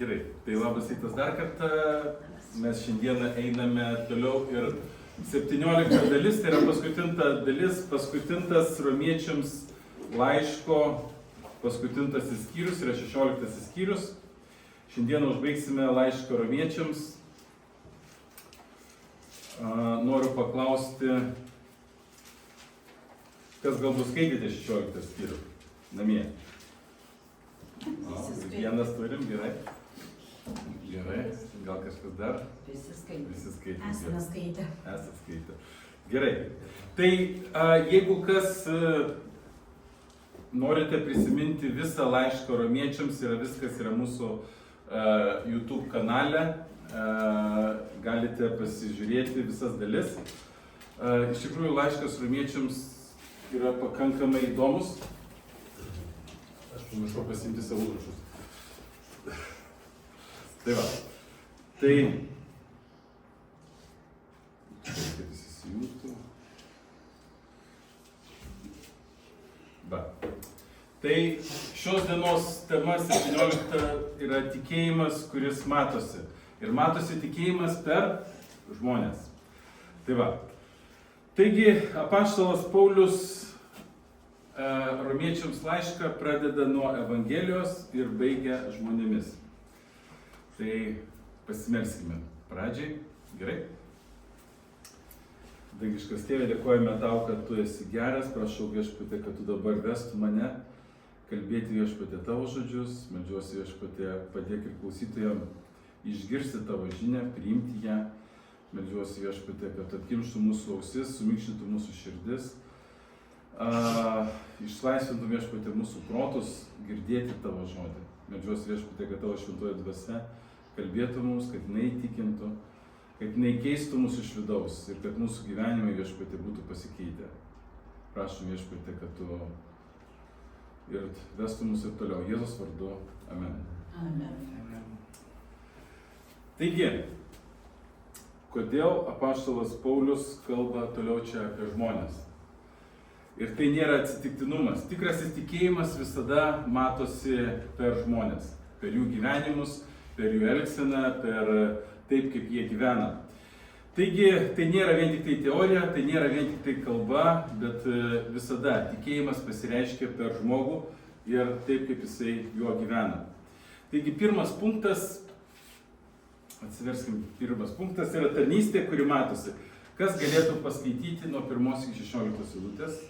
Gerai, tai labas rytas dar kartą, mes šiandieną einame toliau ir 17 dalis, tai yra paskutinta dalis, paskutintas romiečiams laiško, paskutintasis skyrius, yra 16 skyrius. Šiandieną užbaigsime laišką romiečiams. Noriu paklausti, kas galbūt skaitėte 16 skyrių namie? Vienas turim, gerai. Gerai, gal kažkas dar? Visi skaitė. Esame skaitę. Esate skaitę. Gerai. Tai jeigu kas norite prisiminti visą laišką romiečiams, viskas yra mūsų YouTube kanale, galite pasižiūrėti visas dalis. Iš tikrųjų, laiškas romiečiams yra pakankamai įdomus. Aš pamiršau pasiimti savo užrašus. Tai va. Tai... Kad jis įsijungtų. Va. Tai šios dienos tema 17 yra tikėjimas, kuris matosi. Ir matosi tikėjimas per žmonės. Tai va. Taigi, apaštalas Paulius romiečiams laišką pradeda nuo Evangelijos ir baigia žmonėmis. Tai pasimelskime pradžiai. Gerai? Dangiškas Tėve, dėkojame tau, kad tu esi geras. Prašau Viešpatie, kad tu dabar vestų mane kalbėti Viešpatie tavo žodžius. Meldžiuosi Viešpatie, padėk ir klausytojams išgirsti tavo žinią, priimti ją. Meldžiuosi Viešpatie, kad atkimštų mūsų ausis, sumikštytų mūsų širdis. Išlaisvintų Viešpatie mūsų protus girdėti tavo žodį. Meldžiuosi Viešpatie, kad tavo šventoji dvasia kalbėtų mums, kad jinai įtikintų, kad jinai keistų mūsų iš vidaus ir kad mūsų gyvenimai Viešpatie būtų pasikeitę. Prašom Viešpatie, kad tu ir vestų mus ir toliau. Jėzus vardu. Amen. Amen. Taigi, kodėl apaštalas Paulius kalba toliau čia apie žmonės? Ir tai nėra atsitiktinumas. Tikrasis tikėjimas visada matosi per žmonės, per jų gyvenimus, per jų elgseną, per taip, kaip jie gyvena. Taigi, tai nėra vien tik tai teorija, tai nėra vien tik tai kalba, bet visada tikėjimas pasireiškia per žmogų ir taip, kaip jisai juo gyvena. Taigi, pirmas punktas, atsiverskim, pirmas punktas yra tarnystė, kuri matosi. Kas galėtų paskaityti nuo 1 iki 16 eilutės?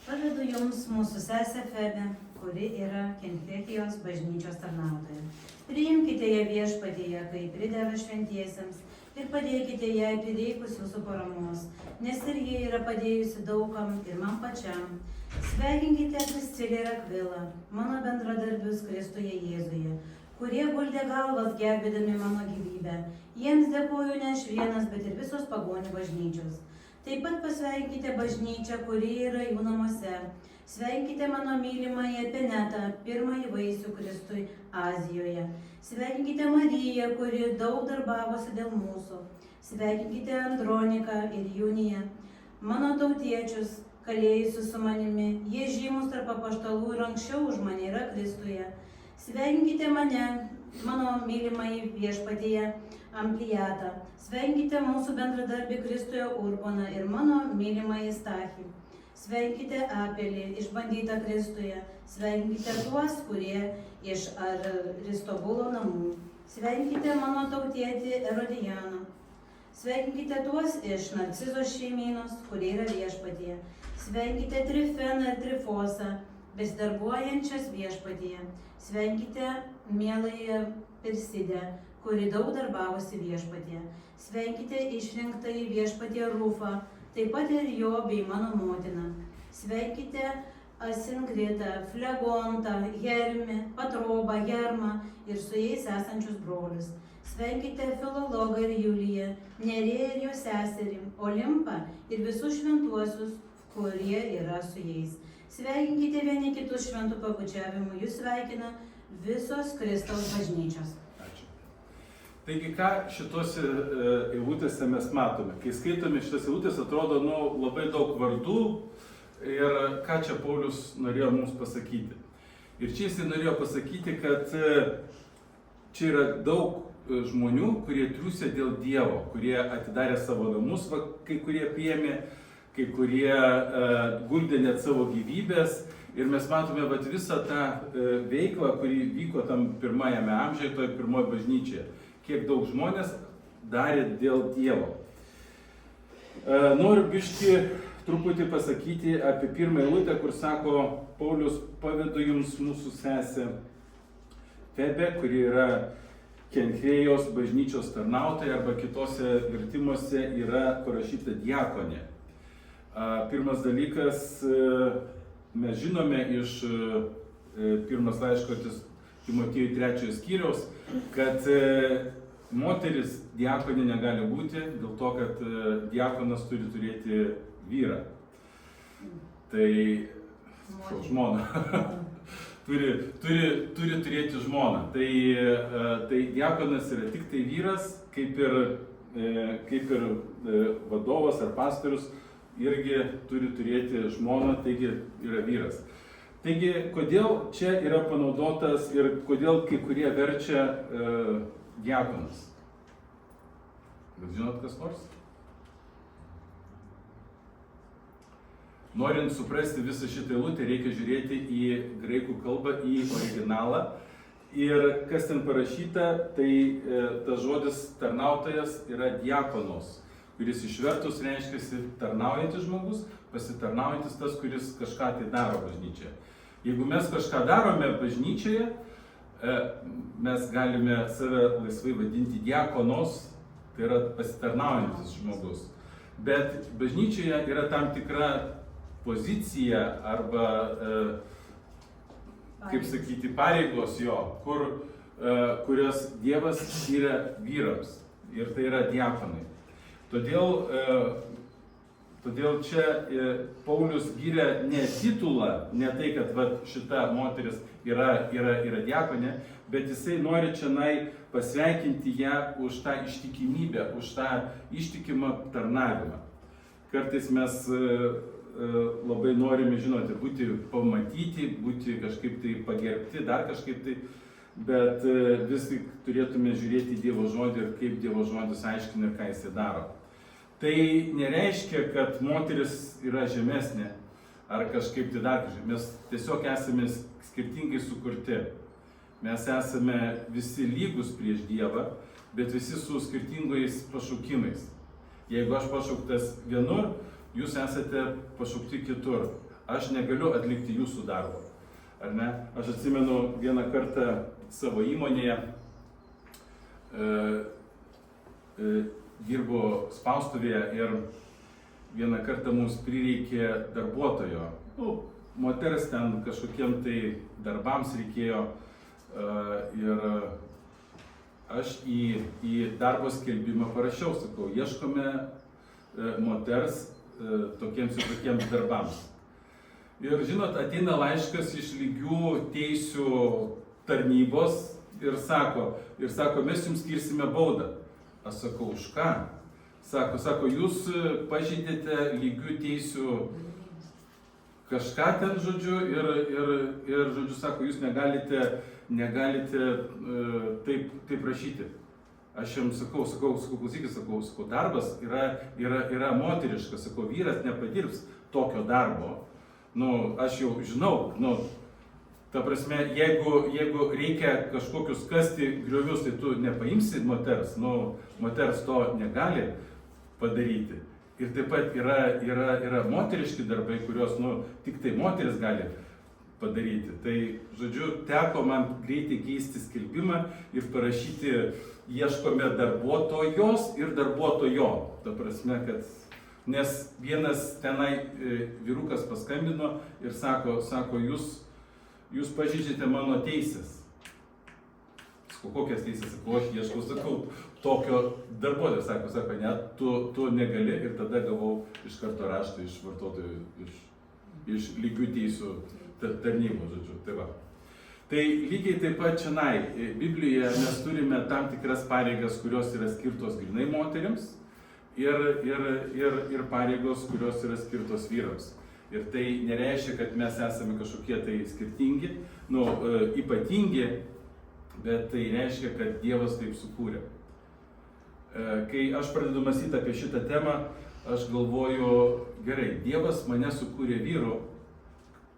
Pavedu jums mūsų sesę Febę, kuri yra Kenchrekijos bažnyčios tarnautoja. Priimkite ją Viešpatyje, kai pridera šventiesiems, ir padėkite jai prireikus jūsų paramos, nes ir jie yra padėjusi daugam ir man pačiam. Sveikinkite Priscilę ir Akvilą, mano bendradarbius Kristuje Jėzuje, kurie guldė galvas gelbėdami mano gyvybę. Jiems dėkoju ne aš vienas, bet ir visos pagonių bažnyčios. Taip pat pasveikinkite bažnyčią, kuri yra jų namuose. Sveikinkite mano mylimąją Penetą, pirmąjį vaisių Kristui Azijoje. Sveikinkite Mariją, kuri daug darbavosi dėl mūsų. Sveikinkite Androniką ir Juniją, mano tautiečius, kalėjusius su manimi. Jie žymus tarp apaštalų ir anksčiau už mane yra Kristuje. Sveikinkite mane, mano mylimąjį Viešpatyje Amplijatą. Sveikinkite mūsų bendradarbį Kristuje Urboną ir mano mylimąjį Stachį. Sveikinkite Apelį, išbandytą Kristuje. Sveikinkite tuos, kurie iš Aristobulo namų. Sveikinkite mano tautietį Erodijaną. Sveikinkite tuos iš Narcizos šeimynos, kurie yra Viešpatyje. Sveikinkite Trifeną ir Trifosą, besidarbuojančias Viešpatyje. Sveikinkite mieląją Pirsidę, kuri daug darbavosi Viešpatyje. Sveikinkite išrinktąjį Viešpatyje Rufą, taip pat ir jo bei mano motiną. Sveikinkite Asingritą, Flegontą, Hermį, Patrobą, Hermą ir su jais esančius brolius. Sveikinkite Filologą ir Juliją, Nerėją ir jo seserį, Olimpą ir visus šventuosius, kurie yra su jais. Sveikinkite vieni kitus šventų pabučiavimu, jūs sveikina visos Kristaus bažnyčios. Ačiū. Taigi, ką šitose eilutėse mes matome? Kai skaitome šitas eilutės, atrodo, labai daug vardų ir ką čia Paulius norėjo mums pasakyti. Ir čia jis norėjo pasakyti, kad čia yra daug žmonių, kurie triūsia dėl Dievo, kurie atidarė savo namus, kai kurie priėmė, kai kurie guldė net savo gyvybės. Ir mes matome visą tą veiklą, kuri vyko tam pirmajame amžiuje, toje pirmoje bažnyčioje. Kiek daug žmonės darė dėl Dievo. Noriu biškį truputį pasakyti apie pirmą eilutę, kur sako Paulius, pavedu jums mūsų sesę Febę, kuri yra Kenkrėjos bažnyčios tarnautoja, arba kitose vertimuose yra parašyta diakonė. Pirmas dalykas, mes žinome iš pirmas laiško Timotiejui 3 skyriaus, kad moteris diakonė negali būti, dėl to, kad diakonas turi turėti vyrą. Tai žmoną. turi turėti žmoną. Tai diakonas yra tik tai vyras, kaip ir vadovas ar pastorius irgi turi turėti žmoną, taigi yra vyras. Taigi, kodėl čia yra panaudotas ir kodėl kai kurie verčia diakonas? Bet žinot kas nors? Norint suprasti visą šitą eilutę, reikia žiūrėti į graikų kalbą, į originalą. Ir kas ten parašyta, tai tas žodis tarnautojas yra diakonos, kuris išvertus reiškia tarnaujantis žmogus, pasitarnaujantis tas, kuris kažką tai daro bažnyčioje. Jeigu mes kažką darome bažnyčioje, mes galime save laisvai vadinti diakonos, tai yra pasitarnaujantis žmogus. Bet bažnyčioje yra tam tikra pozicija arba, kaip sakyti, pareigos jo, kurias Dievas skiria vyrams. Ir tai yra diakonai. Todėl čia Paulius giria ne titulą, ne tai, kad šita moteris yra diakonė, bet jisai nori čia pasveikinti ją už tą ištikimybę, už tą ištikimą tarnavimą. Kartais mes labai norime, žinote, būti pamatyti, būti kažkaip tai pagerbti, dar kažkaip tai, bet vis tik turėtume žiūrėti Dievo žodį ir kaip Dievo žodis aiškina ir ką jisai daro. Tai nereiškia, kad moteris yra žemesnė ar kažkaip tai dar kažkaip. Mes tiesiog esame skirtingai sukurti. Mes esame visi lygus prieš Dievą, bet visi su skirtingais pašaukimais. Jeigu aš pašauktas vienur, jūs esate pašaukti kitur. Aš negaliu atlikti jūsų darbo. Ar ne? Aš atsimenu vieną kartą savo įmonėje, dirbo spaustuvėje ir vieną kartą mums prireikė darbuotojo. Moters ten kažkokiem tai darbams reikėjo ir aš į darbo skelbimą parašiau, sakau, ieškome moters tokiems ir tokiems darbams. Ir žinot, ateina laiškas iš lygių teisių tarnybos ir sako, mes jums skirsime baudą. Aš sakau, už ką? Sako, jūs pažeidėte lygių teisių kažką ten, žodžiu, ir žodžiu, sako, jūs negalite taip rašyti. Aš jam sakau, klausykit, darbas yra moteriškas, sakau, vyras nepadirbs tokio darbo. Aš jau žinau, ta prasme, jeigu reikia kažkokius kasti griovius, tai tu nepaimsi moters, moters to negali padaryti. Ir taip pat yra moteriški darbai, kuriuos tik tai moteris gali padaryti. Tai, žodžiu, teko man greitai keisti skelbimą ir parašyti ieškome darbuotojos ir darbuotojo. Ta prasme, kad Nes vienas tenai vyrukas paskambino ir sako, jūs pažeidžiate mano teisės. Sakau, kokias teisės? Sakau, aš ieškau, sakau, tokio darbuotojo, sako, ne, tu negali, ir tada gavau iš karto raštą iš vartotojų, iš lygių teisų tarnybų, žodžiu. Tai va. Tai lygiai taip pat čionai, Biblijoje mes turime tam tikras pareigas, kurios yra skirtos grynai moteriams ir pareigos, kurios yra skirtos vyrams. Ir tai nereiškia, kad mes esame kažkokie tai skirtingi, ypatingi, bet tai reiškia, kad Dievas taip sukūrė. Kai aš pradedu mąstyti apie šitą temą, aš galvoju, gerai, Dievas mane sukūrė vyru,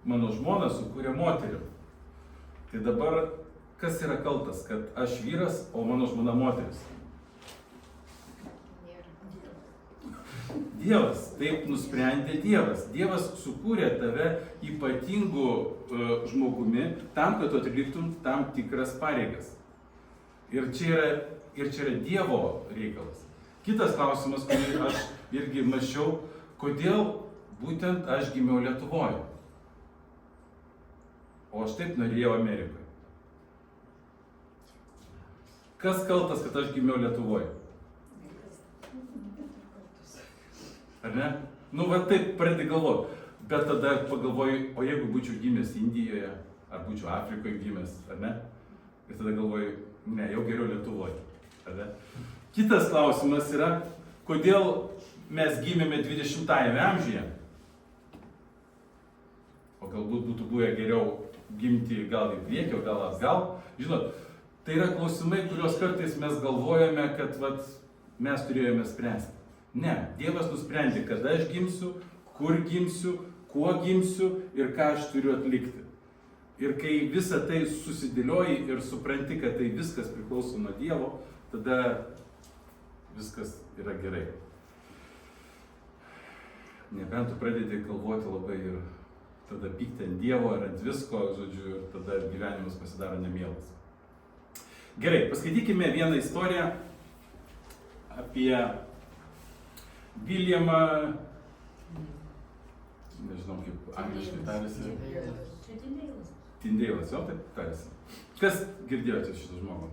mano žmona sukūrė moterim. Tai dabar, kas yra kaltas, kad aš vyras, o mano žmona moteris? Dievas, taip nusprendė Dievas. Dievas sukūrė tave ypatingų žmogumi tam, kad tu atliktum tam tikras pareigas. Ir čia yra Dievo reikalas. Kitas klausimas, kurį aš irgi mąsčiau, kodėl būtent aš gimiau Lietuvoje. O aš taip norėjau Amerikoje. Kas kaltas, kad aš gimiau Lietuvoje? Ar ne? Va taip pradedi galvoti. Bet tada pagalvoju, o jeigu būčiau gimęs Indijoje, ar būčiau Afrikoje gimęs, ar ne? Ir tada galvoju, ne, jau geriau Lietuvoje. Ar ne? Kitas klausimas yra, kodėl mes gimėme 20-ame amžiuje? O galbūt būtų buvę geriau gimti gal į priekį, gal atgal. Žinot, tai yra klausimai, kuriuos kartais mes galvojame, kad mes turėjome spręsti. Ne, Dievas nusprendė, kada aš gimsiu, kur gimsiu, kuo gimsiu ir ką aš turiu atlikti. Ir kai visą tai susidėlioji ir supranti, kad tai viskas priklauso nuo Dievo, tada viskas yra gerai. Nebent tu pradedi galvoti labai ir tada pykti ant Dievo ar ant visko, žodžiu, ir tada gyvenimas pasidaro nemielas. Gerai, paskaitykime vieną istoriją apie Williamą, nežinau kaip angliškai tarėsi. Tyndeilas, jo taip tarėsi. Kas girdėjote šitą žmogų?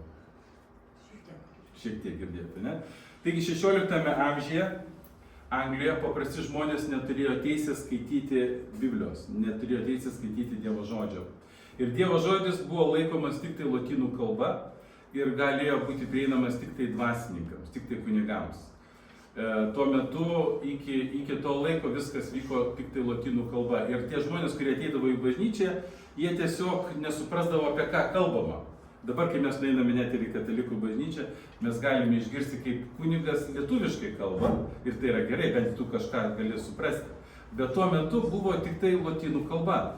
Šiek tiek girdėjote, ne? Taigi 16 amžiuje Anglijoje paprasti žmonės neturėjo teisės skaityti Biblijos, neturėjo teisės skaityti Dievo žodžio. Ir Dievo žodis buvo laikomas tik tai lotynų kalba ir galėjo būti prieinamas tik tai dvasininkams, tik tai kunigams. Tuo metu iki to laiko viskas vyko tik tai lotynų kalba. Ir tie žmonės, kurie ateidavo į bažnyčią, jie tiesiog nesuprasdavo, apie ką kalbama. Dabar, kai mes nueiname net ir į katalikų bažnyčią, mes galime išgirsti, kaip kunigas lietuviškai kalba. Ir tai yra gerai, bent tu kažką gali suprasti. Bet tuo metu buvo tik tai lotynų kalba.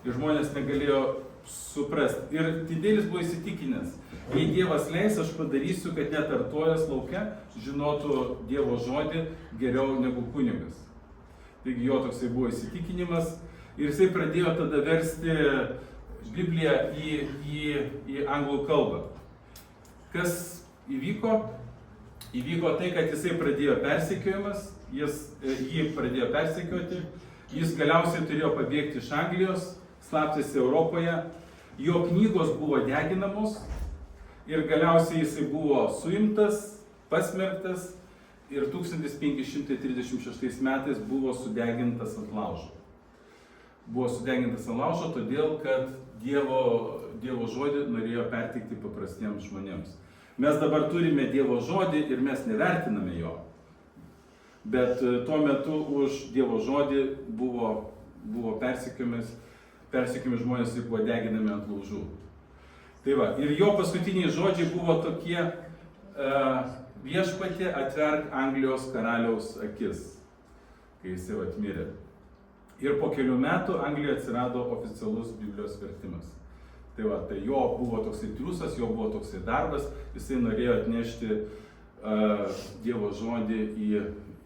Ir žmonės negalėjo suprasti. Ir Tyndeilis buvo įsitikinęs, jei Dievas leis, aš padarysiu, kad net artojas lauke žinotų Dievo žodį geriau negu kunigas. Taigi jo toksai buvo įsitikinimas ir jisai pradėjo tada versti Bibliją į anglų kalbą. Kas įvyko? Įvyko tai, kad jisai pradėjo persekiojimas, jį pradėjo persekioti, jis galiausiai turėjo pabėgti iš Anglijos, slapstėsi Europoje, jo knygos buvo deginamos ir galiausiai jisai buvo suimtas, pasmerktas ir 1536 metais buvo sudegintas ant laužo. Buvo sudegintas ant laužo todėl, kad Dievo žodį norėjo perteikti paprastiems žmonėms. Mes dabar turime Dievo žodį ir mes nevertiname jo. Bet tuo metu už Dievo žodį buvo persekiojami žmonės ir buvo deginami ant laužų. Tai va, ir jo paskutiniai žodžiai buvo tokie: viešpatie, atverk Anglijos karaliaus akis, kai jisai mirė. Ir po kelių metų Anglijoje atsirado oficialus Biblijos vertimas. Tai va, tai jo buvo toksai triūsas, jo buvo toksai darbas, jisai norėjo atnešti Dievo žodį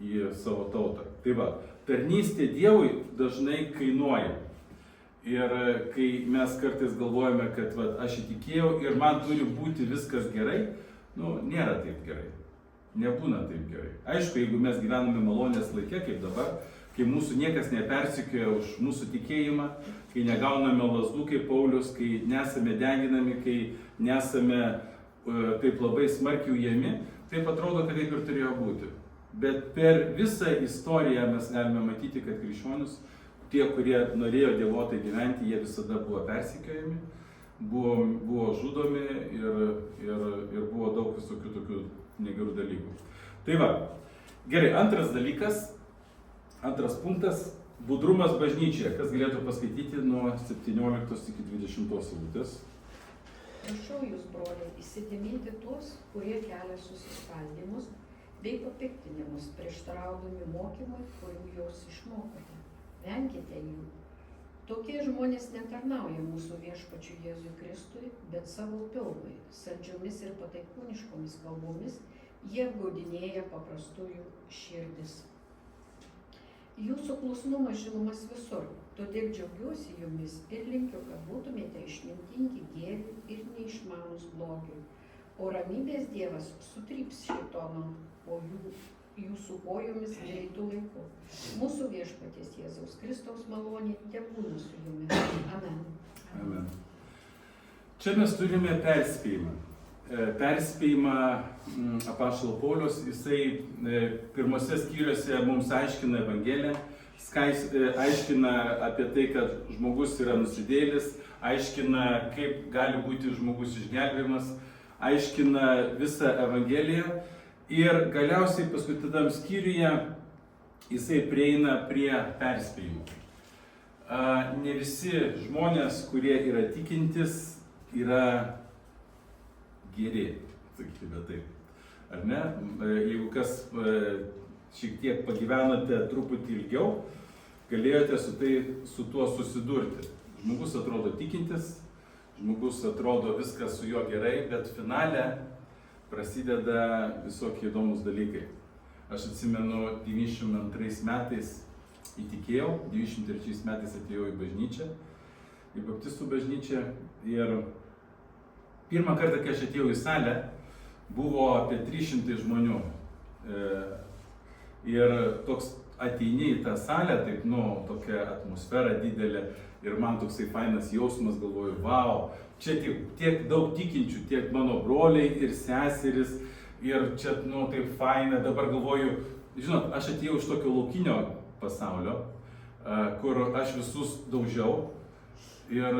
į savo tautą. Tai va, tarnystė Dievui dažnai kainuoja. Ir kai mes kartais galvojame, kad va, aš įtikėjau ir man turi būti viskas gerai, nėra taip gerai. nebūna taip gerai. Aišku, jeigu mes gyvename malonės laikė, kaip dabar, kai mūsų niekas nepersikioja už mūsų tikėjimą, kai negauname lazdų kaip Paulius, kai nesame deginami, kai nesame taip labai smarkiai ujami, taip atrodo, kad taip ir turėjo būti. Bet per visą istoriją mes galime matyti, kad krikščionis, tie, kurie norėjo dievotai gyventi, jie visada buvo persekiojami, buvo žudomi ir buvo daug visokių tokių negerų dalykų. Tai va, gerai, antras dalykas, antras punktas, budrumas bažnyčioje. Kas galėtų paskaityti nuo 17 iki 20 eilutės? Prašau jūs, broliai, įsidėmėti tuos, kurie kelia susiskaldymus bei papiktinimus, prieštaraudami mokymui, kurių jūs išmokote. Venkite jų. Tokie žmonės netarnauja mūsų viešpačiui Jėzui Kristui, bet savo pilvui, saldžiomis ir pataikūniškomis kalbomis, jie apgaudinėja paprastųjų širdis. Jūsų klusnumas žinomas visur, todėl džiaugiuosi jumis ir linkiu, kad būtumėte išmintingi gėriui ir neišmanūs blogiui. O ramybės Dievas sutryps šėtono, o jūsų kojomis greitų laikų. Mūsų viešpaties Jėzaus Kristaus malonė tebūna su jumis. Amen. Amen. Čia mes turime perspėjimą. Perspėjimą apaštalo Pauliaus, jisai pirmose skyriuose mums aiškina Evangeliją, aiškina apie tai, kad žmogus yra nusidėjėlis, aiškina, kaip gali būti žmogus išgelbėjimas, aiškina visą Evangeliją ir galiausiai paskutiniam skyriuje jisai prieina prie perspėjimo. Ne visi žmonės, kurie yra tikintis, yra geri, sakykime taip. Ar ne? Jeigu kas šiek tiek pagyvenate truputį ilgiau, galėjote su tuo susidurti. Žmogus atrodo tikintis, žmogus atrodo viskas su juo gerai, bet finale prasideda visokie įdomus dalykai. Aš atsimenu, 92 metais įtikėjau, 93 metais atėjau į bažnyčią, į baptistų bažnyčią ir pirmą kartą, kai aš atėjau į salę, buvo apie 300 žmonių. Ir toks ateini į tą salę, taip, tokia atmosfera didelė ir man toksai fainas jausmas, galvoju, vau, čia tiek daug tikinčių, tiek mano broliai ir seseris ir čia, taip faina, dabar galvoju, žinot, aš atėjau iš tokio laukinio pasaulio, kur aš visus daužiau ir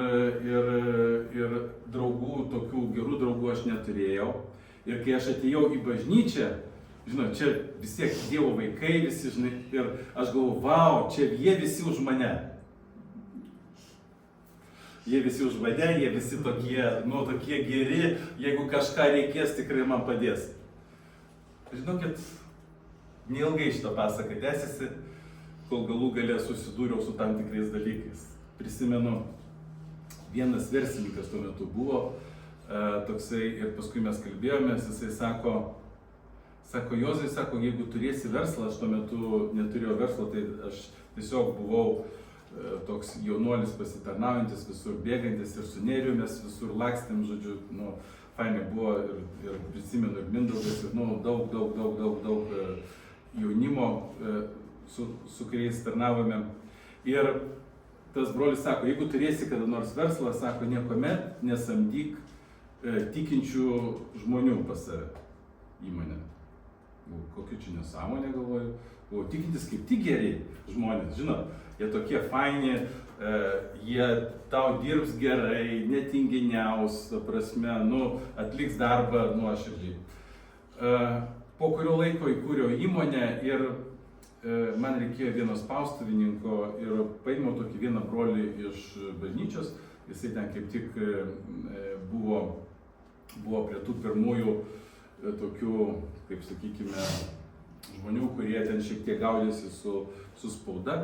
draugų, tokių gerų draugų aš neturėjau. Ir kai aš atėjau į bažnyčią, žinot, čia vis tiek Dievo vaikai visi, žinai, ir aš galvoju, vau, čia jie visi už mane. Jie visi už mane, jie visi tokie geri, jeigu kažką reikės, tikrai man padės. Žinokit, neilgai šitą pasaką tęsiasi, kol galų gale susidūriau su tam tikrais dalykais. Prisimenu, vienas verslininkas tuo metu buvo toksai ir paskui mes kalbėjomės, jisai sako, Jozai, jeigu turėsi verslą, aš tuo metu neturėjau verslo, tai aš tiesiog buvau toks jaunuolis pasitarnaujantis, visur bėgantis ir su Neriu mes visur lakstėm, žodžiu, fainai buvo ir prisimenu ir Mindaugas, ir daug jaunimo, su kuriais tarnavome. Ir tas brolis sako, jeigu turėsi kada nors verslą, sako, niekuomet nesamdyk tikinčių žmonių pas save įmonę. Kokia čia nesąmonė, galvoju. Buvo tikintis kaip tik geri žmonės, žinot, jie tokie faini, jie tau dirbs gerai, netinginiaus, ta prasme, atliks darbą nuoširdžiai. Po kurio laiko įkūriau įmonę ir man reikėjo vieno spaustuvininko ir paėmiau tokį vieną brolį iš bažnyčios, jisai ten kaip tik buvo prie tų pirmųjų tokių, kaip sakykime, žmonių, kurie ten šiek tiek gaudėsi su spauda.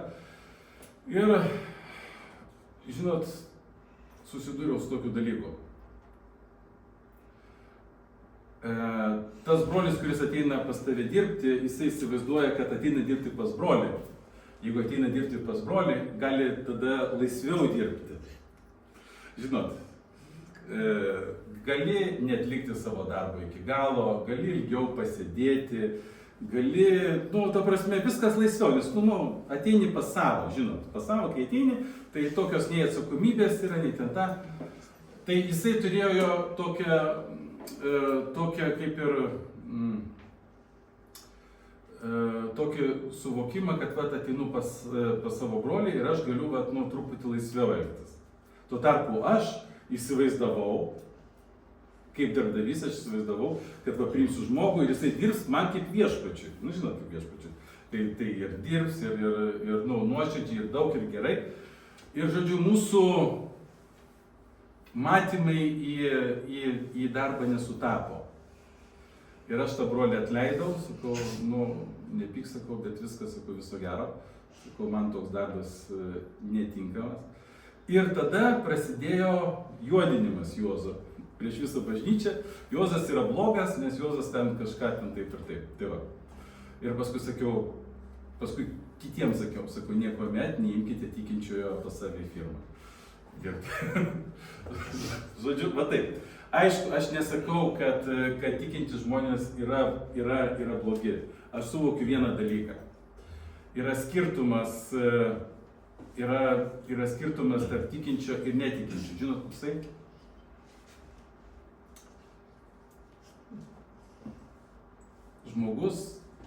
Ir, žinot, susidūriau su tokiu dalyku. Tas brolis, kuris ateina pas tave dirbti, jisai įsivaizduoja, kad ateina dirbti pas brolį. Jeigu ateina dirbti pas brolį, gali tada laisviau dirbti. Žinot, gali netlikti savo darbo iki galo, gali ilgiau pasėdėti, gali, ta prasme, viskas laisviau, nes ateini pas savo, žinot, pas savo, kai ateini, tai tokios nei atsakomybės yra, nei ten ta. Tai jisai turėjo tokią kaip ir tokį suvokimą, kad ateinu pas savo brolį ir aš galiu truputį laisviau elgtis. Tuo tarpu aš įsivaizdavau, kaip darbdavys aš įsivaizdavau, kad priimsiu žmogų ir jisai dirbs man kaip viešpačiui. Žinot, kaip viešpačiui. Tai ir dirbs, ir nuoširdžiai, ir daug, ir gerai. Ir žodžiu, mūsų matymai į darbą nesutapo. Ir aš tą brolį atleidau, sakau, nepyk, sakau, bet viskas, sakau, viso gero. Sakau, man toks darbas netinkamas. Ir tada prasidėjo juodinimas Juozo prieš visą bažnyčią. Juozas yra blogas, nes Juozas ten kažką ten taip ir taip. Tai va. Ir paskui kitiems sakiau, nieko met neimkite tikinčiojo pas save į firmą. Žodžiu, va taip. Aišku, aš nesakau, kad tikinti žmonės yra blogi. Aš suvokiu vieną dalyką. Yra skirtumas tarp tikinčio ir netikinčio. Žinot, koksai? Žmogus,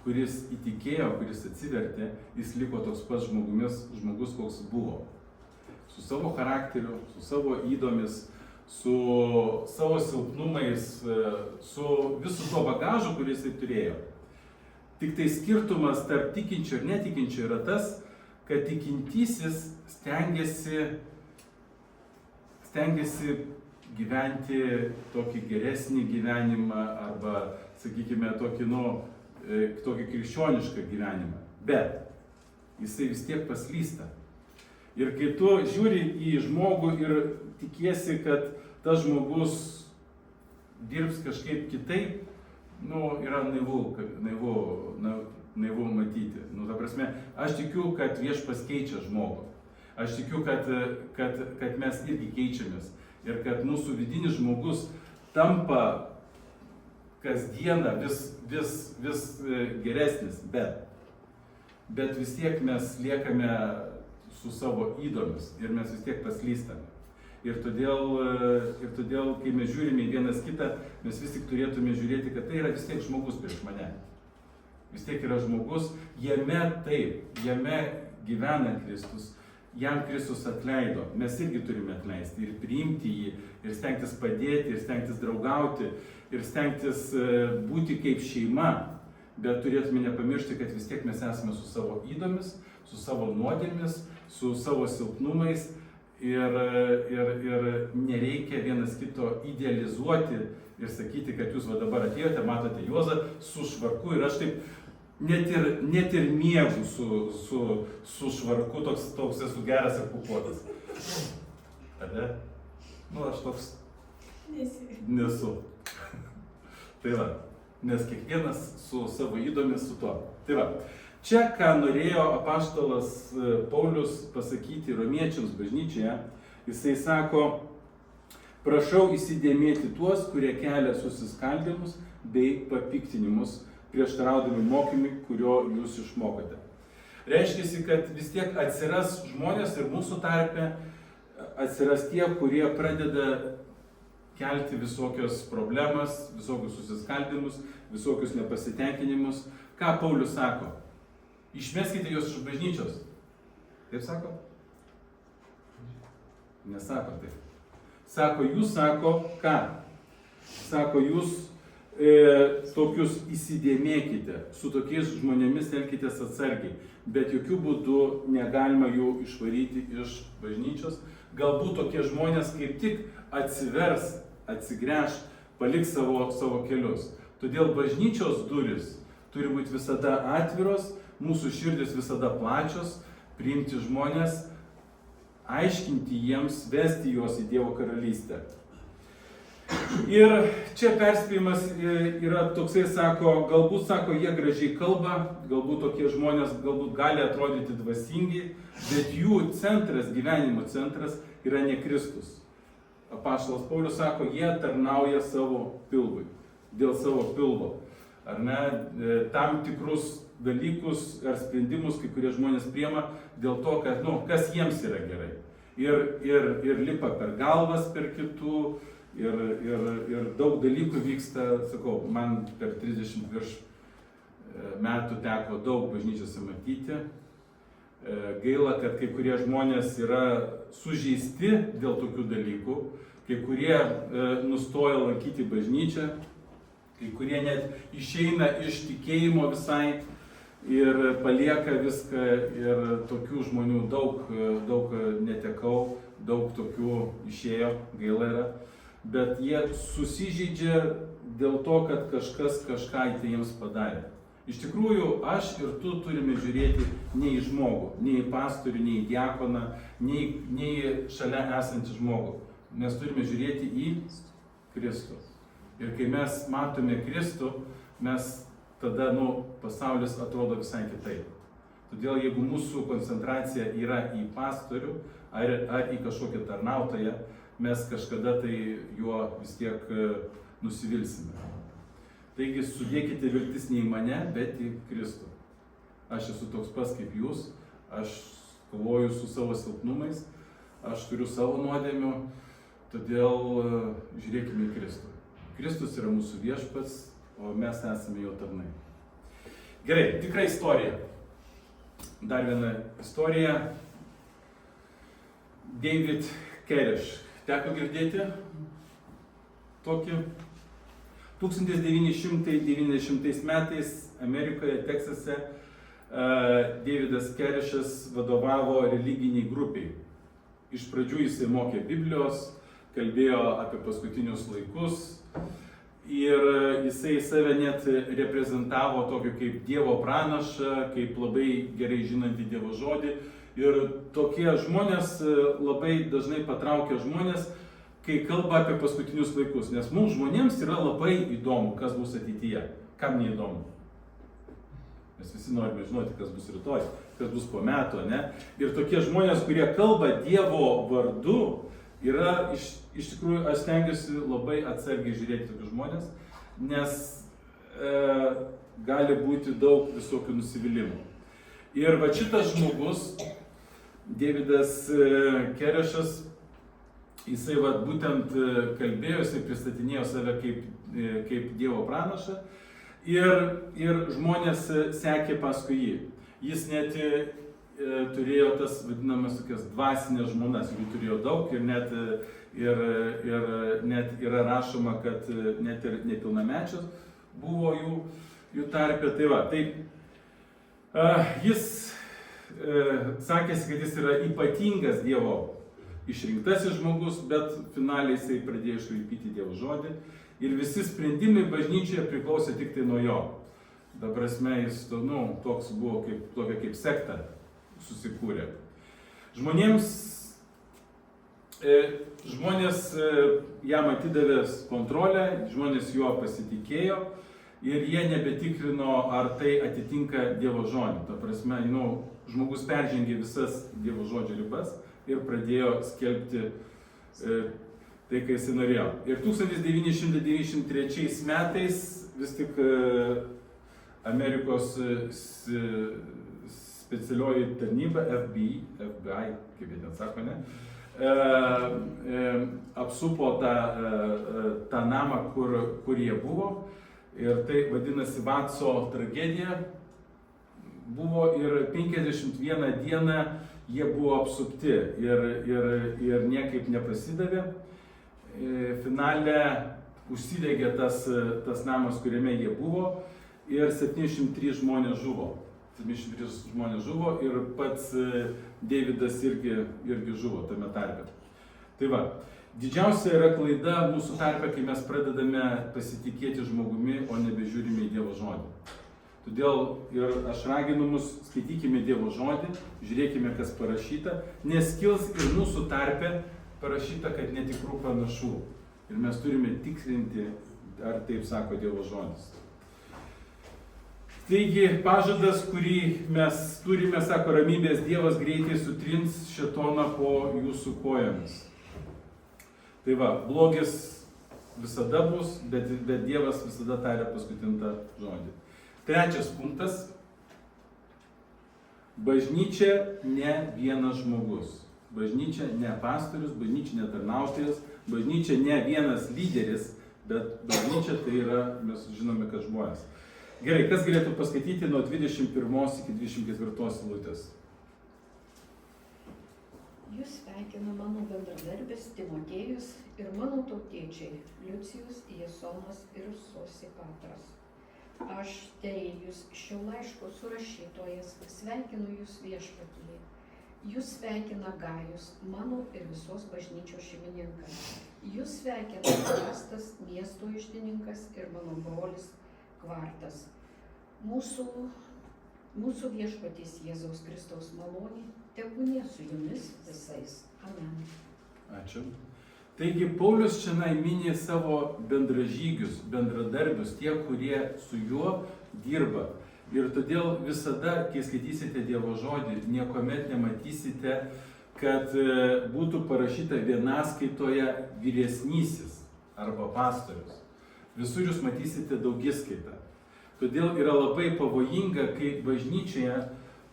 kuris įtikėjo, kuris atsivertė, jis liko toks pats žmogus, koks buvo. Su savo charakteriu, su savo įdomis, su savo silpnumais, su visu tuo bagažu, kurį jisai turėjo. Tik tai skirtumas tarp tikinčio ir netikinčio yra tas, kad tikintysis stengiasi gyventi tokį geresnį gyvenimą arba, sakykime, tokį krikščionišką gyvenimą. Bet jisai vis tiek paslysta. Ir kai tu žiūri į žmogų ir tikiesi, kad tas žmogus dirbs kažkaip kitaip, yra naivu matyti. Ta prasme, aš tikiu, kad Viešpats keičia žmogų. Aš tikiu, kad mes irgi keičiamės. Ir kad mūsų vidinis žmogus tampa kasdieną vis geresnis. Bet vis tiek mes liekame su savo įdomis ir mes vis tiek paslystame. Ir todėl, kai mes žiūrime į vienas kitą, mes vis tik turėtume žiūrėti, kad tai yra vis tiek žmogus prieš mane. Vis tiek yra žmogus, jame gyvena Kristus, jam Kristus atleido. Mes irgi turime atleisti ir priimti jį, ir stengtis padėti, ir stengtis draugauti, ir stengtis būti kaip šeima. Bet turėtume nepamiršti, kad vis tiek mes esame su savo įdomis, su savo nuodėmis, su savo silpnumais. Ir nereikia vienas kito idealizuoti ir sakyti, kad jūs dabar atėjote, matote Juozą su švarku ir aš taip net ir miegu su švarku, toks esu geras ir pūkuotas. Tada? Aš toks nesu. Tai va, nes kiekvienas su savo įdomis su tuo. Tai va. Čia, ką norėjo apaštalas Paulius pasakyti romiečiams bažnyčioje, jisai sako, prašau įsidėmėti tuos, kurie kelia susiskaldymus bei papiktinimus, prieštaraudami mokymui, kurio jūs išmokote. Reiškia, kad vis tiek atsiras žmonės ir mūsų tarpe atsiras tie, kurie pradeda kelti visokios problemas, visokius susiskaldymus, visokius nepasitenkinimus. Ką Paulius sako? Išmeskite juos iš bažnyčios. Taip sako? Nesako taip. Sako, jūs sako, ką? Sako, jūs tokius įsidėmėkite, su tokiais žmonėmis elkitės atsargiai, bet jokių būdų negalima jų išvaryti iš bažnyčios. Galbūt tokie žmonės kaip tik atsivers, atsigręš, paliks savo kelius. Todėl bažnyčios durys turi būti visada atviros, mūsų širdis visada plačios, priimti žmonės, aiškinti jiems, vesti juos į Dievo karalystę. Ir čia perspėjimas yra toksai, galbūt, jie gražiai kalba, galbūt tokie žmonės gali atrodyti dvasingi, bet jų centras, gyvenimo centras yra ne Kristus. apaštalas Paulius sako, jie tarnauja savo pilvui, dėl savo pilvo. Ar ne, tam tikrus dalykus ar sprendimus kai kurie žmonės priema dėl to, kad, kas jiems yra gerai. Ir lipa per galvas per kitų, ir daug dalykų vyksta, sakau, man per 30 virš metų teko daug bažnyčiose matyti. Gaila, kad kai kurie žmonės yra sužeisti dėl tokių dalykų, kai kurie nustoja lankyti bažnyčią, kai kurie net išeina iš tikėjimo visai ir palieka viską, ir tokių žmonių daug netekau, daug tokių išėjo, gaila yra, bet jie susižeidžia dėl to, kad kažkas kažką į tai jiems padarė. Iš tikrųjų, aš ir tu turime žiūrėti ne į žmogų, ne į pastorių, ne į diakoną, ne į šalia esantį žmogų. Mes turime žiūrėti į Kristų. Ir kai mes matome Kristų, mes tada, pasaulis atrodo visai kitaip. Todėl jeigu mūsų koncentracija yra į pastorių ar į kažkokią tarnautoją, mes kažkada tai juo vis tiek nusivilsime. Taigi sudėkite viltis ne į mane, bet į Kristų. Aš esu toks pats kaip jūs, aš kovoju su savo silpnumais, aš turiu savo nuodėmių, todėl žiūrėkime į Kristų. Kristus yra mūsų viešpats, o mes esame jo tarnai. Gerai, tikra istorija. Dar viena istorija. David Koresh. Teko girdėti tokį? 1990 metais Amerikoje, Teksase, Davidas Korešas vadovavo religiniai grupiai. Iš pradžių jisai mokė Biblijos, kalbėjo apie paskutinius laikus ir jisai save net reprezentavo tokį kaip Dievo pranašą, kaip labai gerai žinantį Dievo žodį. Ir tokie žmonės labai dažnai patraukia žmonės, kai kalba apie paskutinius laikus, nes mums žmonėms yra labai įdomu, kas bus ateityje. Kam neįdomu? Mes visi norime žinoti, kas bus rytoj, kas bus po metų, ne? Ir tokie žmonės, kurie kalba Dievo vardu, yra iš tikrųjų, aš stengiuosi labai atsargiai žiūrėti tokius žmonės, nes gali būti daug visokių nusivylimų. Ir va šitas žmogus, Davidas Korešas, jisai būtent kalbėjo, jisai pristatinėjo save kaip Dievo pranašą ir žmonės sekė paskui jį. Jis net turėjo tas vadinamas tokias dvasinės žmonas, jų turėjo daug ir net yra rašoma, kad net ir nepilnamečios buvo jų tarpe. Jis sakėsi, kad jis yra ypatingas Dievo išrinktasis žmogus, bet finaliai jisai pradėjo išlaipyti Dievo žodį ir visi sprendimai bažnyčioje priklausė tik tai nuo jo. Ta prasme, jis toks buvo tokia kaip sekta susikūrė. Žmonės jam atidavė kontrolę, žmonės juo pasitikėjo ir jie nebetikrino, ar tai atitinka Dievo žodį. Ta prasme, žmogus peržengė visas Dievo žodžio ribas ir pradėjo skelbti tai, ką jis norėjo. Ir 1993 metais vis tik Amerikos specialioji tarnyba, FBI, kaip jie ten sako, ne, apsupo tą namą, kur jie buvo. Ir tai vadinasi Vatso tragedija. Buvo ir 51 dieną jie buvo apsupti ir niekaip nepasidavė. Finale užsidegė tas namas, kuriame jie buvo ir 703 žmonės žuvo. 703 žmonės žuvo ir pats Davidas irgi žuvo tame tarpe. Tai va, didžiausia yra klaida mūsų tarpe, kai mes pradedame pasitikėti žmogumi, o nebežiūrime į Dievo žodį. Todėl ir aš raginu mus, skaitykime Dievo žodį, žiūrėkime, kas parašyta, nes kils ir mūsų tarpe parašyta, kad netikrų pranašų. Ir mes turime tikrinti, ar taip sako Dievo žodis. Taigi, pažadas, kurį mes turime, sako, ramybės Dievas greitai sutrins šėtoną po jūsų kojomis. Tai va, blogis visada bus, bet Dievas visada taria paskutinį tą žodį. Trečias punktas. Bažnyčia ne vienas žmogus. Bažnyčia ne pastorius, bažnyčia ne tarnautojas, bažnyčia ne vienas lyderis, bet bažnyčia tai yra, mes žinome, kad žmonės. Gerai, kas galėtų paskaityti nuo 21 iki 24 eilutės? Jūs sveikina mano bendradarbis Timotiejus ir mano tautiečiai Liucijus, Jasonas ir Sosipatras. Aš Terėjus, šio laiško surašytojas, sveikinu jūs viešpatyje. Jūs sveikina Gajus, mano ir visos bažnyčios šeimininkas. Jūs sveikina Erastas, miesto iždininkas ir mano brolis Kvartas. Mūsų viešpaties Jėzaus Kristaus malonė tebūnie su jumis visais. Amen. Ačiū. Taigi Paulius čia mini savo bendražygius, bendradarbius, tie, kurie su juo dirba. Ir todėl visada, kai skaitysite Dievo žodį, niekuomet nematysite, kad būtų parašyta vienaskaitoje vyresnysis arba pastorius. Visur jūs matysite daugiskaitą. Todėl yra labai pavojinga, kai bažnyčioje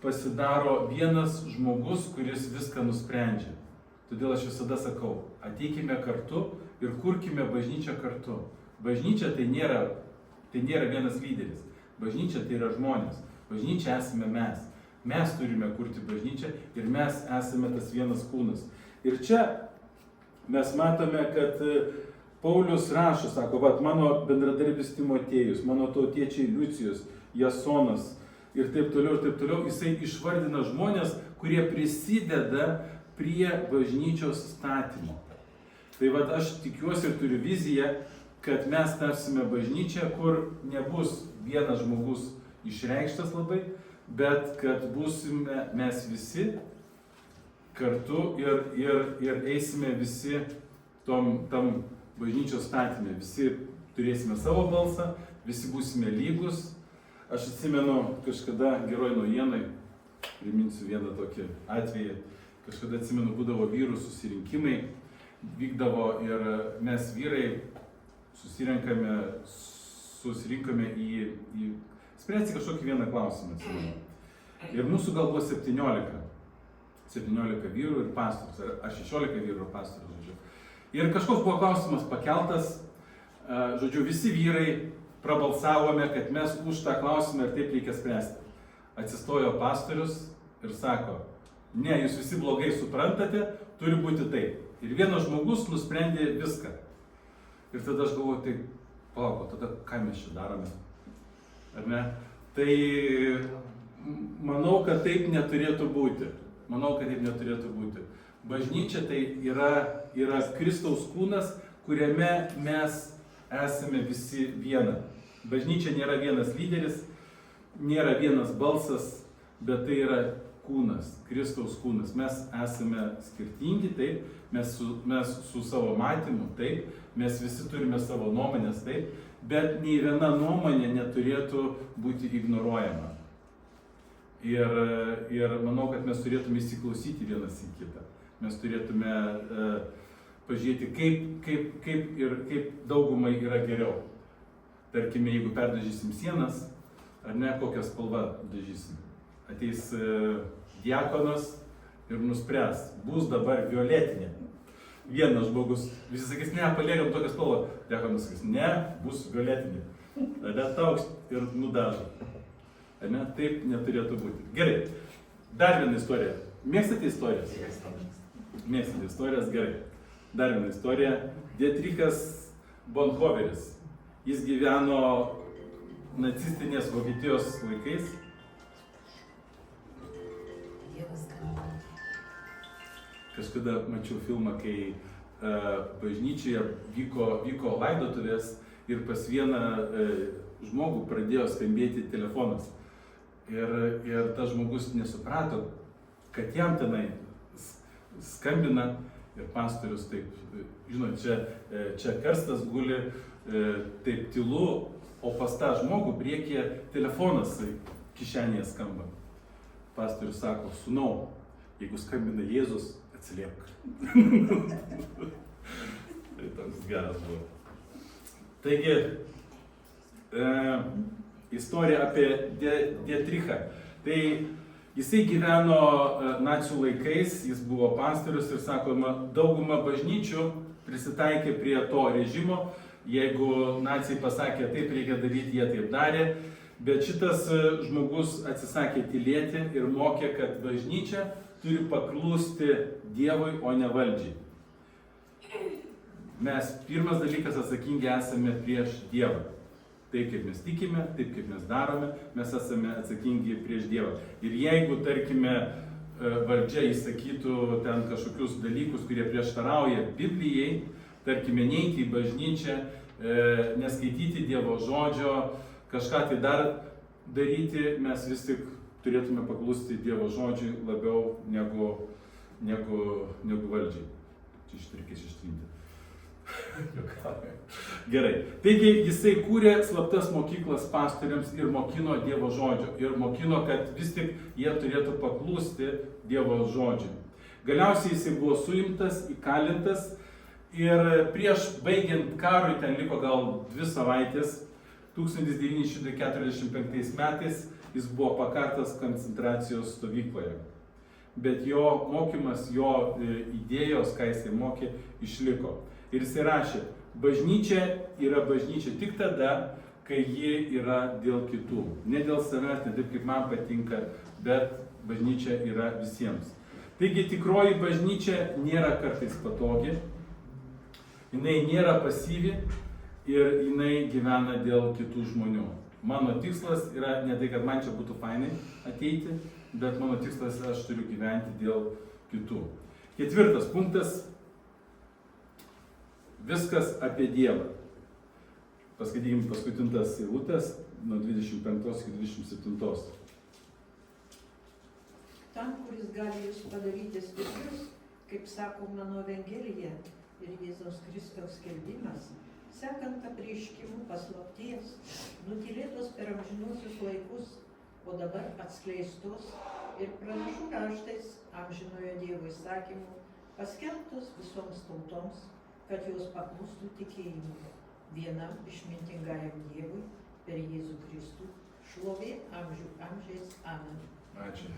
pasidaro vienas žmogus, kuris viską nusprendžia. Todėl aš visada sakau, ateikime kartu ir kurkime bažnyčią kartu. Bažnyčia tai nėra vienas lyderis. Bažnyčia tai yra žmonės. Bažnyčia esame mes. Mes turime kurti bažnyčią ir mes esame tas vienas kūnas. Ir čia mes matome, kad Paulius rašo, sako, mano bendradarbis Timotiejus, mano tautiečiai Liucijus, Jasonas ir taip toliau, jisai išvardina žmonės, kurie prisideda prie bažnyčios statymo. Tai aš tikiuosi ir turiu viziją, kad mes tapsime bažnyčią, kur nebus vienas žmogus išreikštas labai, bet kad būsime mes visi kartu ir eisime visi tam bažnyčios statyme. Visi turėsime savo balsą, visi būsime lygus. Aš atsimenu kažkada geroj naujienai, priminsiu vieną tokį atvejį, kažkada atsimenu, būdavo vyrų susirinkimai, vykdavo ir mes vyrai susirinkome į spręsti kažkokį vieną klausimą, atsimenu. Ir mūsų gal buvo 17 vyrų ir pastorius, ar 16 vyrų ir pastorius, žodžiu. Ir kažkoks buvo klausimas pakeltas, žodžiu, visi vyrai prabalsavome, kad mes už tą klausimą ir taip reikia spręsti. Atsistojo pastorius ir sako, ne, jūs visi blogai suprantate, turi būti taip. Ir vienas žmogus nusprendė viską. Ir tada aš galvoju, tai palauk, tada ką mes čia darome? Ar ne? Tai manau, kad taip neturėtų būti. Bažnyčia tai yra Kristaus kūnas, kuriame mes esame visi viena. Bažnyčia nėra vienas lyderis, nėra vienas balsas, bet tai yra kūnas, Kristaus kūnas. Mes esame skirtingi, taip, mes su savo matymu, taip, mes visi turime savo nuomonės, taip, bet nei viena nuomonė neturėtų būti ignoruojama. Ir manau, kad mes turėtume įsiklausyti vienas į kitą. Mes turėtume pažiūrėti, kaip daugumai yra geriau. Tarkime, jeigu perdažysim sienas, ar ne, kokią spalvą dažysim. Ateis diakonas ir nuspręs, bus dabar violetinė. Vienas žmogus, visi sakys, ne, paliekam tokią spalvą. Diakonas sakys, ne, bus violetinė. Tada tauks ir nudažo. Ne, taip neturėtų būti. Gerai, dar viena istorija. Mėgstate istorijas? Mėgstate istorijas, gerai. Dar viena istorija. Dietrichas Bonhoefferis. Jis gyveno nacistinės Vokietijos laikais. Kažkada mačiau filmą, kai bažnyčioje vyko laidotuvės ir pas vieną žmogų pradėjo skambėti telefonas. Ir tas žmogus nesuprato, kad jam tenai skambina ir pastorius taip, žinot, čia karstas guli, taip tylu, o pas tą žmogų priekyje telefonas kišenėje skamba. Pastorius sako, sūnau, jeigu skambina Jėzus, atsiliepk. Tai toks geras buvo. Taigi, istorija apie Dietrichą. Tai jisai gyveno nacių laikais, jis buvo pastorius ir sakoma, dauguma bažnyčių prisitaikė prie to režimo. Jeigu naciai pasakė taip reikia daryti, jie taip darė. Bet šitas žmogus atsisakė tylėti ir mokė, kad bažnyčia turi paklusti Dievui, o ne valdžiai. Mes pirmas dalykas atsakingi esame prieš Dievą. Taip kaip mes tikime, taip kaip mes darome, mes esame atsakingi prieš Dievą. Ir jeigu, tarkime, valdžia įsakytų ten kažkokius dalykus, kurie prieštarauja Biblijai, tarkime, neiti į bažnyčią, neskaityti Dievo žodžio, kažką tai dar daryti, mes vis tik turėtume paklusti Dievo žodžiui labiau negu valdžiai. Čia reikės ištrinti. Gerai. Taigi jisai kūrė slaptas mokyklas pastoriams ir mokino Dievo žodžio. Ir mokino, kad vis tik jie turėtų paklusti Dievo žodžiui. Galiausiai jisai buvo suimtas, įkalintas ir prieš baigiant karui, ten liko gal 2 savaitės, 1945 metais jis buvo pakartas koncentracijos stovykloje. Bet jo mokymas, jo idėjos, ką jisai mokė, išliko. Ir jisai rašė, bažnyčia yra bažnyčia tik tada, kai ji yra dėl kitų. Ne dėl savęs, ne taip kaip man patinka, bet bažnyčia yra visiems. Taigi tikroji bažnyčia nėra kartais patogi, jinai nėra pasyvi ir jinai gyvena dėl kitų žmonių. Mano tikslas yra ne tai, kad man čia būtų fainai ateiti, bet mano tikslas aš turiu gyventi dėl kitų. 4 punktas. Viskas apie Dievą. Paskaitykime paskutintas eilutes nuo 25 iki 27. Tam, kuris gali jūs padaryti stiprius, kaip sako mano Evangelija ir Jėzaus Kristaus skelbimas, sekant apreiškimų paslapties, nutylėtos per amžinuosius laikus, o dabar atskleistos ir pranašų raštais amžinojo Dievo įsakymų, paskelbtos visoms tautoms, kad jos paklustų tikėjimu vienam išmintingajam Dievui per Jėzų Kristų, šlovė amžių amžiais. Amen. Ačiū.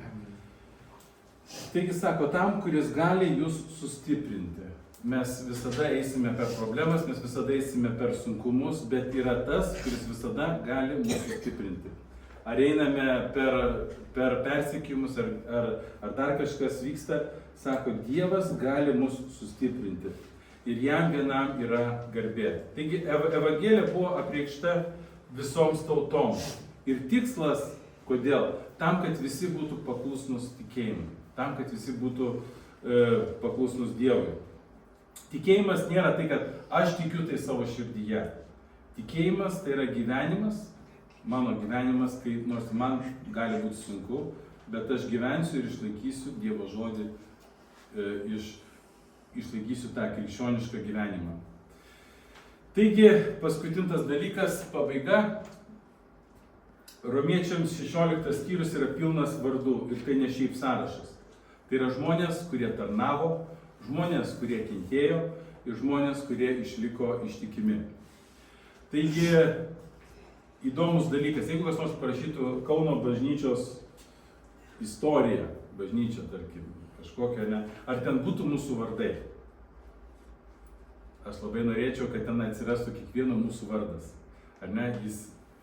Taigi sako, tam, kuris gali jūs sustiprinti. Mes visada eisime per problemas, mes visada eisime per sunkumus, bet yra tas, kuris visada gali mus sustiprinti. Ar einame per persekiojimus, ar dar kažkas vyksta, sako, Dievas gali mus sustiprinti. Ir jam vienam yra garbė. Taigi Evangelija buvo apreikšta visoms tautoms. Ir tikslas, kodėl? Tam, kad visi būtų paklusnus tikėjimui. Tam, kad visi būtų paklusnus Dievui. Tikėjimas nėra tai, kad aš tikiu tai savo širdyje. Tikėjimas tai yra gyvenimas, mano gyvenimas, kai nors man gali būti sunku, bet aš gyvensiu ir išlaikysiu Dievo žodį, išlaikysiu tą krikščionišką gyvenimą. Taigi, paskutinis dalykas, pabaiga. Romiečiams 16 skyrius yra pilnas vardų ir tai ne šiaip sąrašas. Tai yra žmonės, kurie tarnavo, žmonės, kurie kentėjo ir žmonės, kurie išliko ištikimi. Taigi, įdomus dalykas, jeigu kas nors parašytų Kauno bažnyčios istoriją, bažnyčia, tarkim, kažkokia, ne, ar ten būtų mūsų vardai? Aš labai norėčiau, kad ten atsirastų kiekvieno mūsų vardas. Ar ne,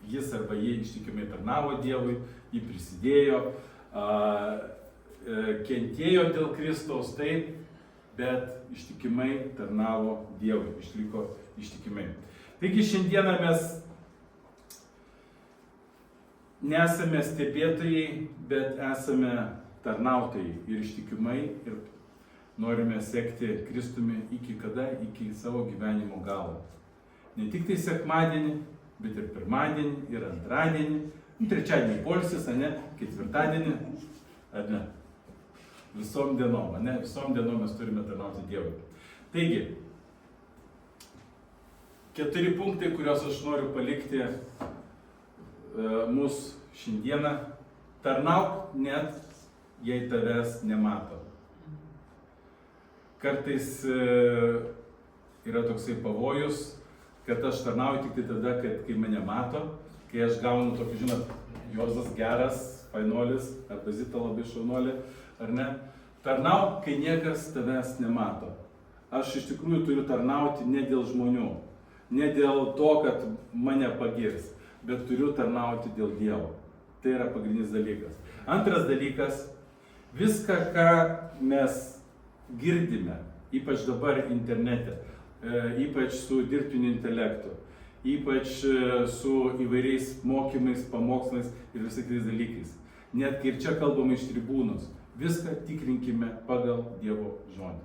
jis arba jie ištikimai tarnavo Dievui, jį prisidėjo, kentėjo dėl Kristaus, taip, bet ištikimai tarnavo Dievui, išliko ištikimai. Taigi šiandieną mes nesame stebėtojai, bet esame tarnautojai ir ištikimai ir norime sekti Kristumi iki kada? Iki savo gyvenimo galo. Ne tik tai sekmadienį, bet ir pirmadienį, ir antradienį, trečiadienį poilsis, ne, ketvirtadienį, ar ne? Visom dienom, ne? Visom dienom mes turime tarnauti Dievui. Taigi, 4 punktai, kuriuos aš noriu palikti mūsų šiandieną. Tarnauk net, jei tavęs nemato. Kartais yra toksai pavojus, kad aš tarnauju tik tai tada, kai mane mato, kai aš gaunu tokį, žinot, Juozas geras, fainolis, arba Zita labai šaunuolė, ar ne? Tarnauk, kai niekas tavęs nemato. Aš iš tikrųjų turiu tarnauti ne dėl žmonių, ne dėl to, kad mane pagirs, bet turiu tarnauti dėl Dievo. Tai yra pagrindinis dalykas. Antras dalykas, viską, ką mes girdime, ypač dabar internete, ypač su dirbtiniu intelektu, ypač su įvairiais mokymais, pamokslais ir visais kitais dalykais. Net kai ir čia kalbama iš tribūnos, viską tikrinkime pagal Dievo žodį.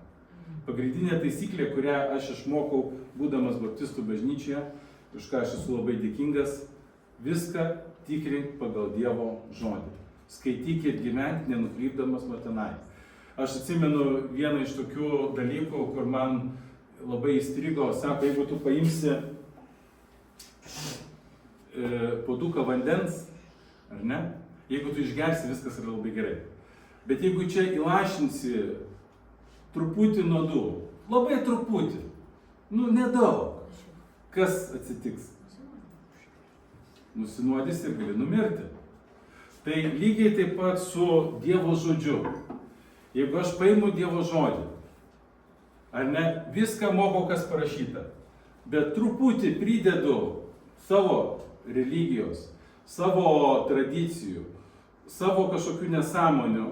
Pagrindinė taisyklė, kurią aš išmokau, būdamas baptistų bažnyčioje, už ką aš esu labai dėkingas, viską tikrink pagal Dievo žodį. Skaitykit, gyventi, nenukrypdamas nuo tenai. Aš atsimenu vieną iš tokių dalykų, kur man labai įstrigo, sako, jeigu tu paimsi puoduką vandens, ar ne, jeigu tu išgersi, viskas yra labai gerai. Bet jeigu čia įlašinsi truputį nuodų, labai truputį, nedaug, kas atsitiks? Nusinuodys ir gali numirti. Tai lygiai taip pat su Dievo žodžiu. Jeigu aš paimu Dievo žodį, ar ne, viską mokau, kas parašyta, bet truputį pridedu savo religijos, savo tradicijų, savo kažkokių nesąmonių,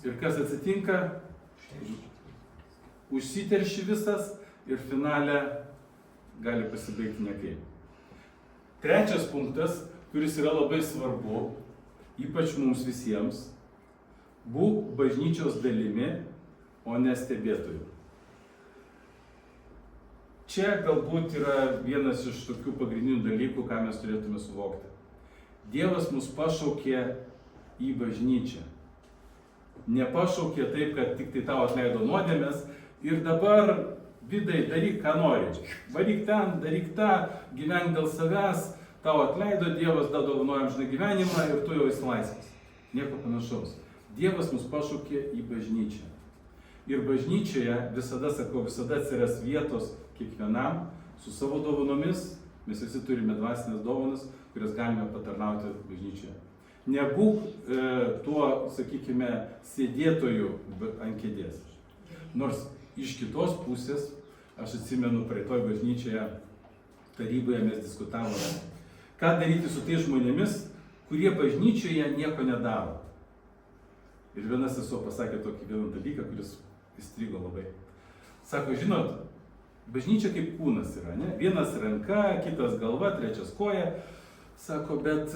ir kas atsitinka, užsiterši visas ir finale gali pasibaigti nekaip. Trečias punktas, kuris yra labai svarbu, ypač mums visiems, būk bažnyčios dalimi, o ne stebėtoju. Čia galbūt yra vienas iš tokių pagrindinių dalykų, ką mes turėtume suvokti. Dievas mus pašaukė į bažnyčią. Nepašaukė taip, kad tik tai tau atleido nuodėmes ir dabar, Vidai, daryk, ką nori. Varyk ten, daryk tą, gyvenk dėl savęs, tau atleido Dievas, dovanoja amžiną gyvenimą ir tu jau esi laisvas. Nieko panašaus. Dievas mus pašaukė į bažnyčią. Ir bažnyčioje visada, sakau, visada atsiras vietos kiekvienam su savo dovanomis. Mes visi turime dvasinės dovanas, kurias galime patarnauti bažnyčioje. Nebūk tuo, sakykime, sėdėtoju ant kėdės. Nors iš kitos pusės, aš atsimenu, praeitoj bažnyčioje taryboje mes diskutavome, ką daryti su tais žmonėmis, kurie bažnyčioje nieko nedaro. Ir vienas sesuo pasakė tokį vieną dalyką, kuris įstrigo labai. Sako, žinot, bažnyčia kaip kūnas yra, ne? Vienas ranka, kitas galva, trečias koja. Sako, bet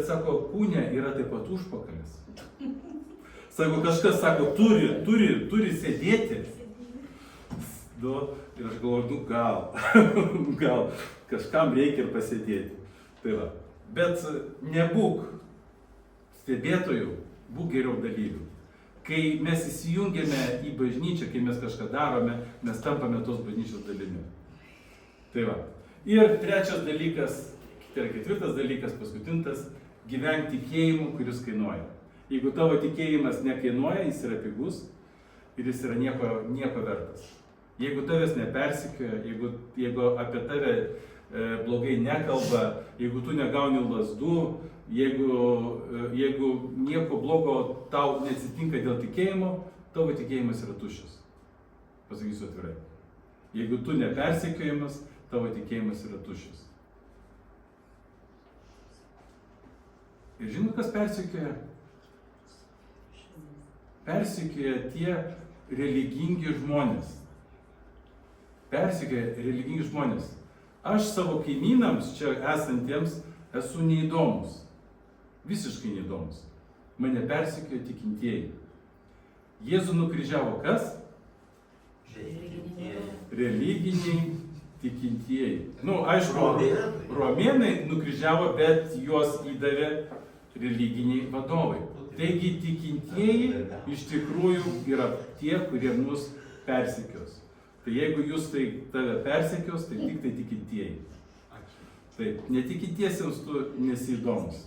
sako, kūne yra taip pat užpakalis. Sako, kažkas sako, turi sėdėti. Ir aš galvoju, gal kažkam reikia ir pasėdėti. Tai va. Bet nebūk stebėtojų, būk geriau dalyvių. Kai mes įsijungiame į bažnyčią, kai mes kažką darome, mes tampame tos bažnyčios dalimi. Tai va. Ir trečias dalykas, tai yra ketvirtas dalykas, paskutintas, gyvenk tikėjimu, kuris kainuoja. Jeigu tavo tikėjimas nekainuoja, jis yra pigus ir jis yra nieko vertas. Jeigu tavęs nepersekioja, jeigu apie tave blogai nekalba, jeigu tu negauni lazdų, jeigu nieko blogo tau neatsitinka dėl tikėjimo, tavo tikėjimas yra tuščias. Pasakysiu atvirai. Jeigu tu nepersekiojamas, tavo tikėjimas yra tuščias. Ir žinot, kas persekioja? Persekioja tie religingi žmonės. Persekioja religingi žmonės. Aš savo kaimynams čia esantiems esu neįdomus. Visiškai neįdomus. Mane persekioja tikintieji. Jėzų nukryžiavo kas? Religiniai tikintieji. Aišku, romėnai nukryžiavo, bet juos įdavė religiniai vadovai. Taigi tikintieji iš tikrųjų yra tie, kurie mus persekios. Tai jeigu jūs tave persekios, tai tik tai tikintieji. Taip, netikintiesiems tu nesi įdomus.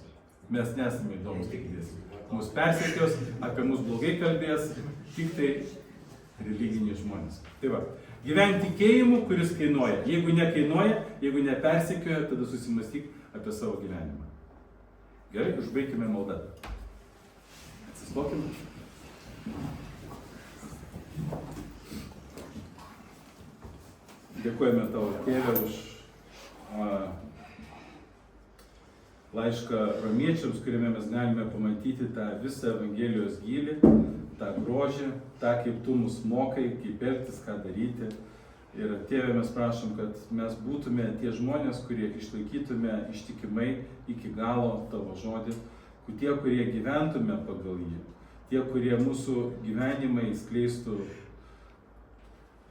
Mes nesame įdomus tikintiesiems. Mus persekios, apie mus blogai kalbės, tik tai religiniai žmonės. Tai va, Gyventi tikėjimu, kuris kainuoja. Jeigu nekainuoja, jeigu nepersekioja, tada susimąstyk apie savo gyvenimą. Gerai, užbaikime maldą. Atsistokime. Dėkojame tavo, Tėve, už laišką romiečiams, kuriame mes galime pamatyti tą visą Evangelijos gylį, tą grožį, tą, kaip tu mus mokai, kaip elgtis, ką daryti. Ir Tėve, mes prašom, kad mes būtume tie žmonės, kurie išlaikytume ištikimai iki galo tavo žodį, tie, kurie gyventume pagal jį, tie, kurie mūsų gyvenimai skleistų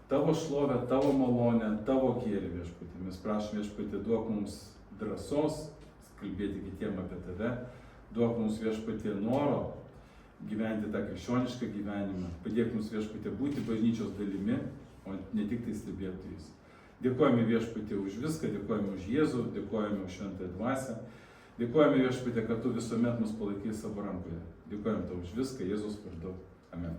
tavo šlovę, tavo malonę, tavo gėrį, Viešpatie. Mes prašom, Viešpatie, duok mums drąsos kalbėti kitiem apie tave, duok mums, Viešpatie, noro gyventi tą krikščionišką gyvenimą, padėk mums, Viešpatie, būti bažnyčios dalimi, o ne tik tai stebėtojais. Dėkojame, Viešpatie, už viską, dėkojame už Jėzų, dėkojame už Šventąją Dvasią, dėkojame, Viešpatie, kad tu visuomet mus palaikai savo rankoje. Dėkojame tau už viską, Jėzus vardu. Amen.